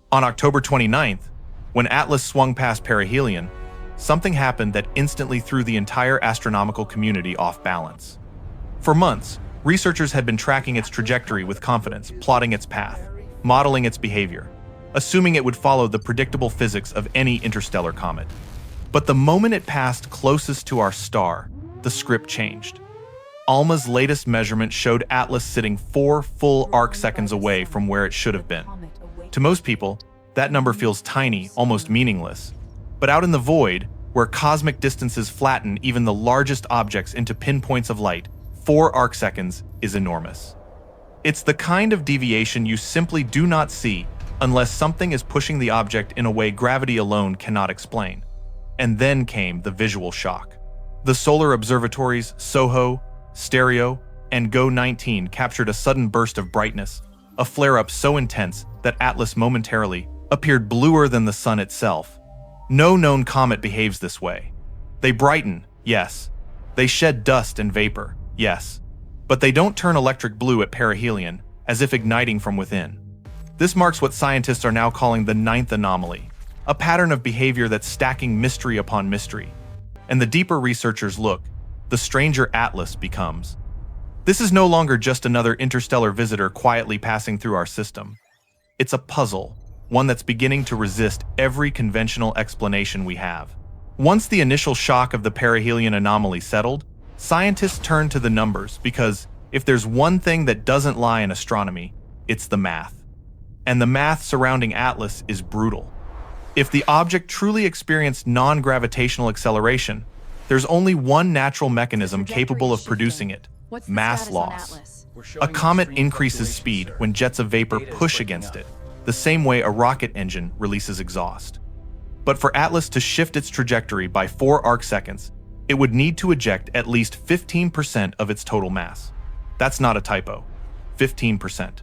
On October 29th, when Atlas swung past perihelion, something happened that instantly threw the entire astronomical community off balance. For months, researchers had been tracking its trajectory with confidence, plotting its path, modeling its behavior, assuming it would follow the predictable physics of any interstellar comet. But the moment it passed closest to our star, the script changed. ALMA's latest measurement showed Atlas sitting 4 full arc-seconds away from where it should have been. To most people, that number feels tiny, almost meaningless. But out in the void, where cosmic distances flatten even the largest objects into pinpoints of light, 4 arc-seconds is enormous. It's the kind of deviation you simply do not see unless something is pushing the object in a way gravity alone cannot explain. And then came the visual shock. The solar observatories SOHO, Stereo, and GO-19 captured a sudden burst of brightness, a flare-up so intense that Atlas momentarily appeared bluer than the sun itself. No known comet behaves this way. They brighten, yes. They shed dust and vapor, yes. But they don't turn electric blue at perihelion, as if igniting from within. This marks what scientists are now calling the 9th anomaly, a pattern of behavior that's stacking mystery upon mystery. And the deeper researchers look, the stranger Atlas becomes. This is no longer just another interstellar visitor quietly passing through our system. It's a puzzle, one that's beginning to resist every conventional explanation we have. Once the initial shock of the perihelion anomaly settled, scientists turned to the numbers because if there's one thing that doesn't lie in astronomy, it's the math. And the math surrounding Atlas is brutal. If the object truly experienced non-gravitational acceleration, there's only one natural mechanism capable of producing it: mass loss. A comet increases speed when jets of vapor push against it, the same way a rocket engine releases exhaust. But for Atlas to shift its trajectory by 4 arc-seconds, it would need to eject at least 15% of its total mass. That's not a typo. 15%.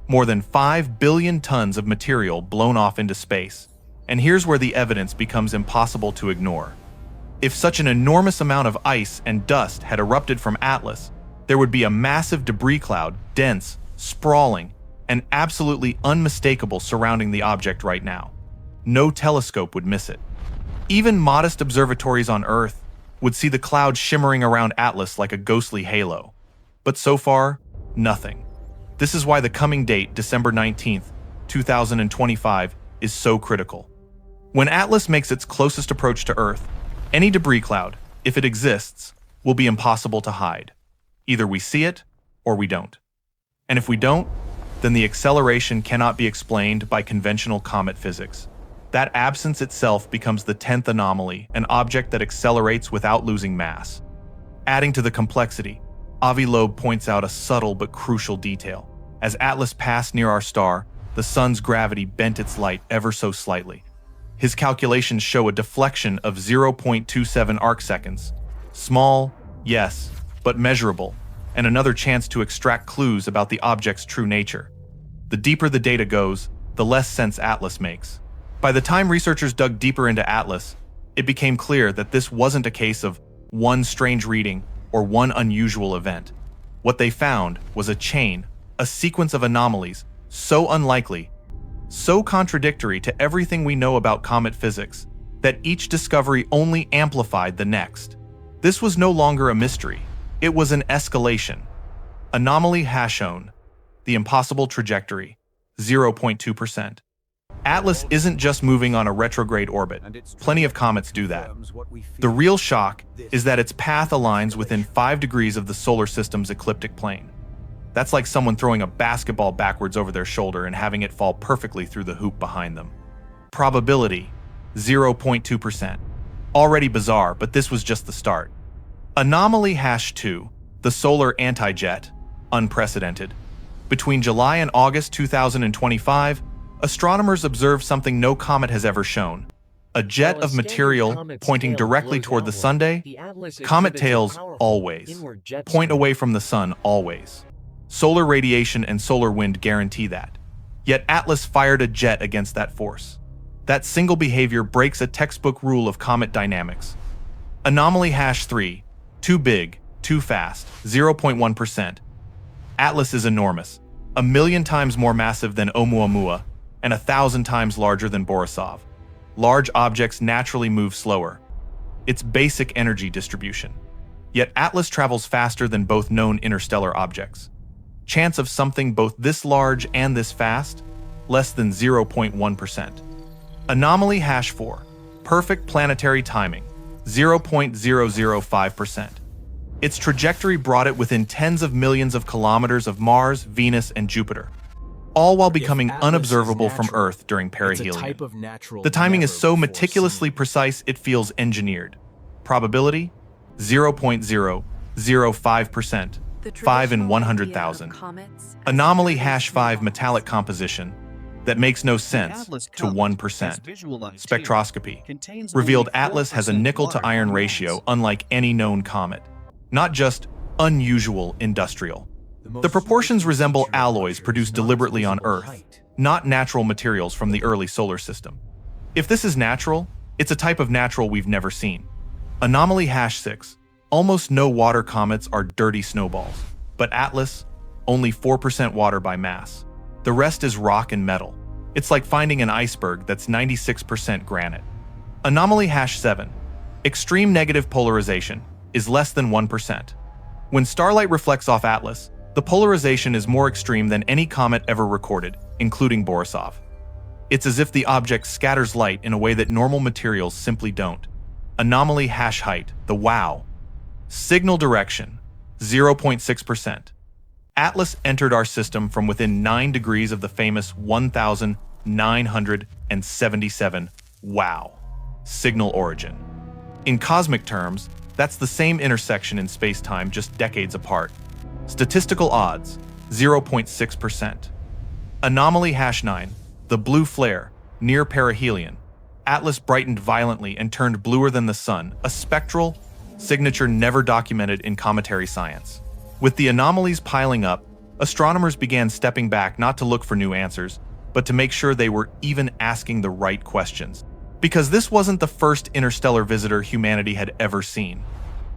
More than 5 billion tons of material blown off into space. And here's where the evidence becomes impossible to ignore. If such an enormous amount of ice and dust had erupted from Atlas, there would be a massive debris cloud, dense, sprawling, and absolutely unmistakable surrounding the object right now. No telescope would miss it. Even modest observatories on Earth would see the cloud shimmering around Atlas like a ghostly halo. But so far, nothing. This is why the coming date, December 19th, 2025, is so critical. When Atlas makes its closest approach to Earth, any debris cloud, if it exists, will be impossible to hide. Either we see it, or we don't. And if we don't, then the acceleration cannot be explained by conventional comet physics. That absence itself becomes the 10th anomaly, an object that accelerates without losing mass. Adding to the complexity, Avi Loeb points out a subtle but crucial detail. As Atlas passed near our star, the sun's gravity bent its light ever so slightly. His calculations show a deflection of 0.27 arc-seconds. Small, yes, but measurable, and another chance to extract clues about the object's true nature. The deeper the data goes, the less sense Atlas makes. By the time researchers dug deeper into Atlas, it became clear that this wasn't a case of one strange reading or one unusual event. What they found was a chain, a sequence of anomalies, so unlikely, so contradictory to everything we know about comet physics, that each discovery only amplified the next. This was no longer a mystery. It was an escalation. Anomaly Hashone, the impossible trajectory, 0.2%. Atlas isn't just moving on a retrograde orbit. Plenty of comets do that. The real shock is that its path aligns within 5 degrees of the solar system's ecliptic plane. That's like someone throwing a basketball backwards over their shoulder and having it fall perfectly through the hoop behind them. Probability, 0.2%. Already bizarre, but this was just the start. Anomaly Hash 2, the solar anti-jet, unprecedented. Between July and August 2025, astronomers observed something no comet has ever shown. A jet of material pointing directly toward the sunday. Comet tails always point away from the sun always. Solar radiation and solar wind guarantee that. Yet Atlas fired a jet against that force. That single behavior breaks a textbook rule of comet dynamics. Anomaly Hash 3, too big, too fast, 0.1%. Atlas is enormous, 1 million times more massive than Oumuamua, and 1,000 times larger than Borisov. Large objects naturally move slower. It's basic energy distribution. Yet Atlas travels faster than both known interstellar objects. Chance of something both this large and this fast? Less than 0.1%. Anomaly hash 4. Perfect planetary timing. 0.005%. Its trajectory brought it within tens of millions of kilometers of Mars, Venus, and Jupiter, all while becoming unobservable from Earth during perihelion. The timing is so meticulously precise it feels engineered. Probability? 0.005%, 5 in 100,000. Anomaly hash 5 metallic composition that makes no sense to 1%. Spectroscopy revealed Atlas has a nickel to iron ratio unlike any known comet. Not just unusual industrial. The proportions resemble alloys produced deliberately on Earth, not natural materials from the early solar system. If this is natural, it's a type of natural we've never seen. Anomaly hash 6. Almost no water comets are dirty snowballs, but Atlas, only 4% water by mass. The rest is rock and metal. It's like finding an iceberg that's 96% granite. Anomaly hash 7. Extreme negative polarization is less than 1%. When starlight reflects off Atlas, the polarization is more extreme than any comet ever recorded, including Borisov. It's as if the object scatters light in a way that normal materials simply don't. Anomaly hash height, the WOW. Signal direction, 0.6%. Atlas entered our system from within 9 degrees of the famous 1,977 WOW. Signal origin. In cosmic terms, that's the same intersection in space-time just decades apart. Statistical odds, 0.6%. Anomaly hash 9, the blue flare, near perihelion. Atlas brightened violently and turned bluer than the sun, a spectral signature never documented in cometary science. With the anomalies piling up, astronomers began stepping back not to look for new answers, but to make sure they were even asking the right questions. Because this wasn't the first interstellar visitor humanity had ever seen.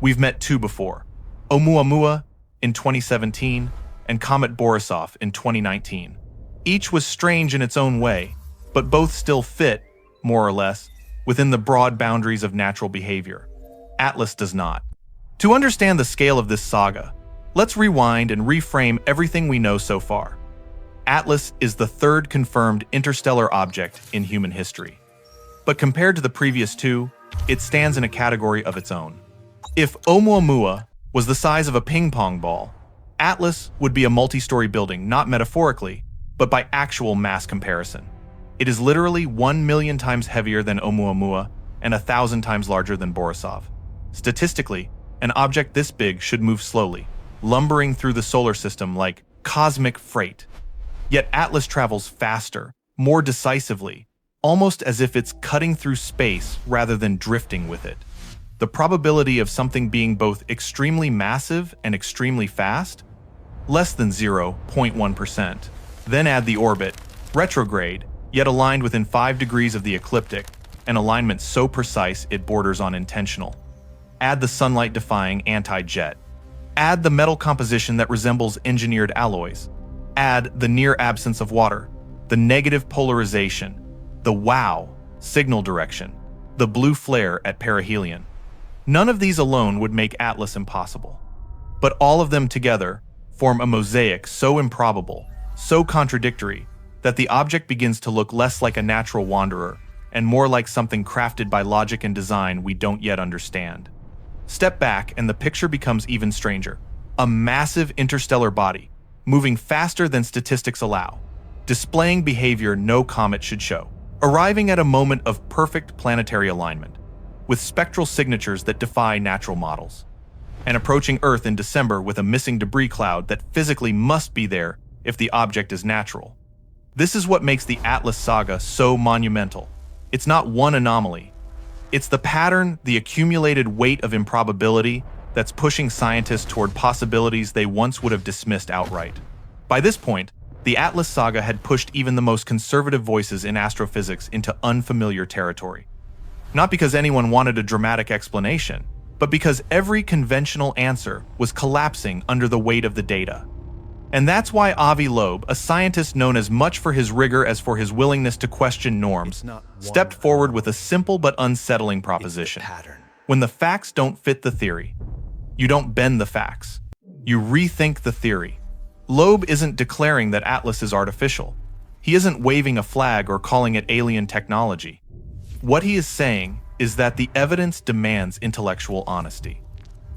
We've met two before, Oumuamua in 2017 and Comet Borisov in 2019. Each was strange in its own way, but both still fit, more or less, within the broad boundaries of natural behavior. Atlas does not. To understand the scale of this saga, let's rewind and reframe everything we know so far. Atlas is the third confirmed interstellar object in human history. But compared to the previous two, it stands in a category of its own. If Oumuamua was the size of a ping-pong ball, Atlas would be a multi-story building, not metaphorically, but by actual mass comparison. It is literally 1 million times heavier than Oumuamua and 1,000 times larger than Borisov. Statistically, an object this big should move slowly, lumbering through the solar system like cosmic freight. Yet Atlas travels faster, more decisively, almost as if it's cutting through space rather than drifting with it. The probability of something being both extremely massive and extremely fast? Less than 0.1%. Then add the orbit, retrograde, yet aligned within 5 degrees of the ecliptic, an alignment so precise it borders on intentional. Add the sunlight-defying anti-jet. Add the metal composition that resembles engineered alloys. Add the near absence of water, the negative polarization, the WOW signal direction, the blue flare at perihelion. None of these alone would make Atlas impossible. But all of them together form a mosaic so improbable, so contradictory, that the object begins to look less like a natural wanderer and more like something crafted by logic and design we don't yet understand. Step back and the picture becomes even stranger. A massive interstellar body, moving faster than statistics allow, displaying behavior no comet should show, arriving at a moment of perfect planetary alignment, with spectral signatures that defy natural models, and approaching Earth in December with a missing debris cloud that physically must be there if the object is natural. This is what makes the Atlas saga so monumental. It's not one anomaly. It's the pattern, the accumulated weight of improbability that's pushing scientists toward possibilities they once would have dismissed outright. By this point, the Atlas saga had pushed even the most conservative voices in astrophysics into unfamiliar territory. Not because anyone wanted a dramatic explanation, but because every conventional answer was collapsing under the weight of the data. And that's why Avi Loeb, a scientist known as much for his rigor as for his willingness to question norms, stepped forward with a simple but unsettling proposition. When the facts don't fit the theory, you don't bend the facts. You rethink the theory. Loeb isn't declaring that Atlas is artificial. He isn't waving a flag or calling it alien technology. What he is saying is that the evidence demands intellectual honesty.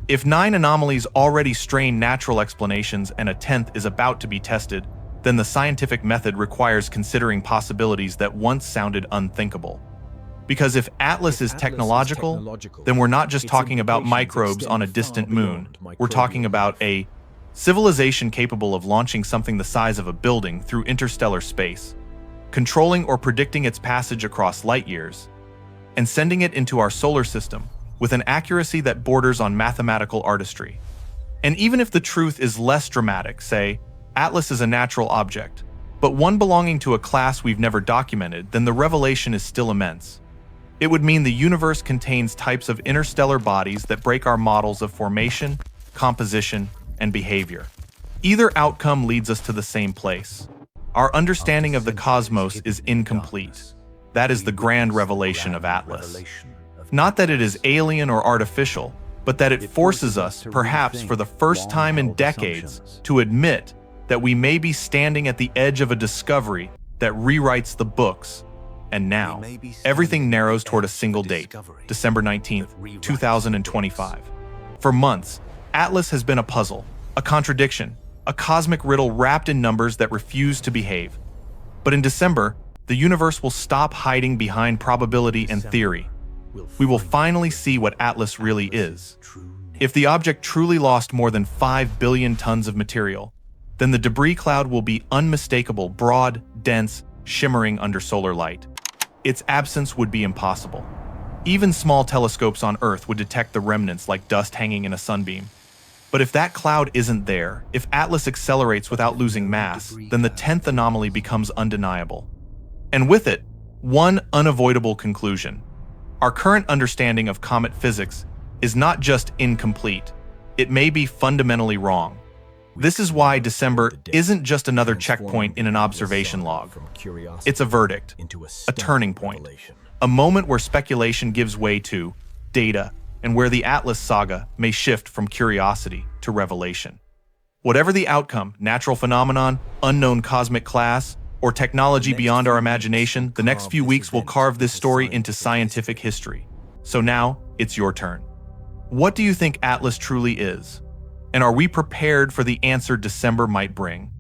If 9 anomalies already strain natural explanations and a 10th is about to be tested, then the scientific method requires considering possibilities that once sounded unthinkable. Because if Atlas is technological, then we're not just talking about microbes on a distant moon. We're talking about a civilization capable of launching something the size of a building through interstellar space, controlling or predicting its passage across light years, and sending it into our solar system with an accuracy that borders on mathematical artistry. And even if the truth is less dramatic, say, Atlas is a natural object, but one belonging to a class we've never documented, then the revelation is still immense. It would mean the universe contains types of interstellar bodies that break our models of formation, composition, and behavior. Either outcome leads us to the same place. Our understanding of the cosmos is incomplete. That is the grand revelation of Atlas. Not that it is alien or artificial, but that it forces us, perhaps for the first time in decades, to admit that we may be standing at the edge of a discovery that rewrites the books. And now, everything narrows toward a single date, December 19th, 2025. For months, Atlas has been a puzzle, a contradiction, a cosmic riddle wrapped in numbers that refuse to behave. But in December, the universe will stop hiding behind probability and theory. We will finally see what Atlas really is. If the object truly lost more than 5 billion tons of material, then the debris cloud will be unmistakable, broad, dense, shimmering under solar light. Its absence would be impossible. Even small telescopes on Earth would detect the remnants like dust hanging in a sunbeam. But if that cloud isn't there, if Atlas accelerates without losing mass, then the 10th anomaly becomes undeniable. And with it, one unavoidable conclusion. Our current understanding of comet physics is not just incomplete, it may be fundamentally wrong. This is why December isn't just another checkpoint in an observation log. It's a verdict, a turning point, a moment where speculation gives way to data, and where the Atlas saga may shift from curiosity to revelation. Whatever the outcome, natural phenomenon, unknown cosmic class, or technology beyond our imagination, the next few weeks will carve this story into scientific history. So now, it's your turn. What do you think Atlas truly is? And are we prepared for the answer December might bring?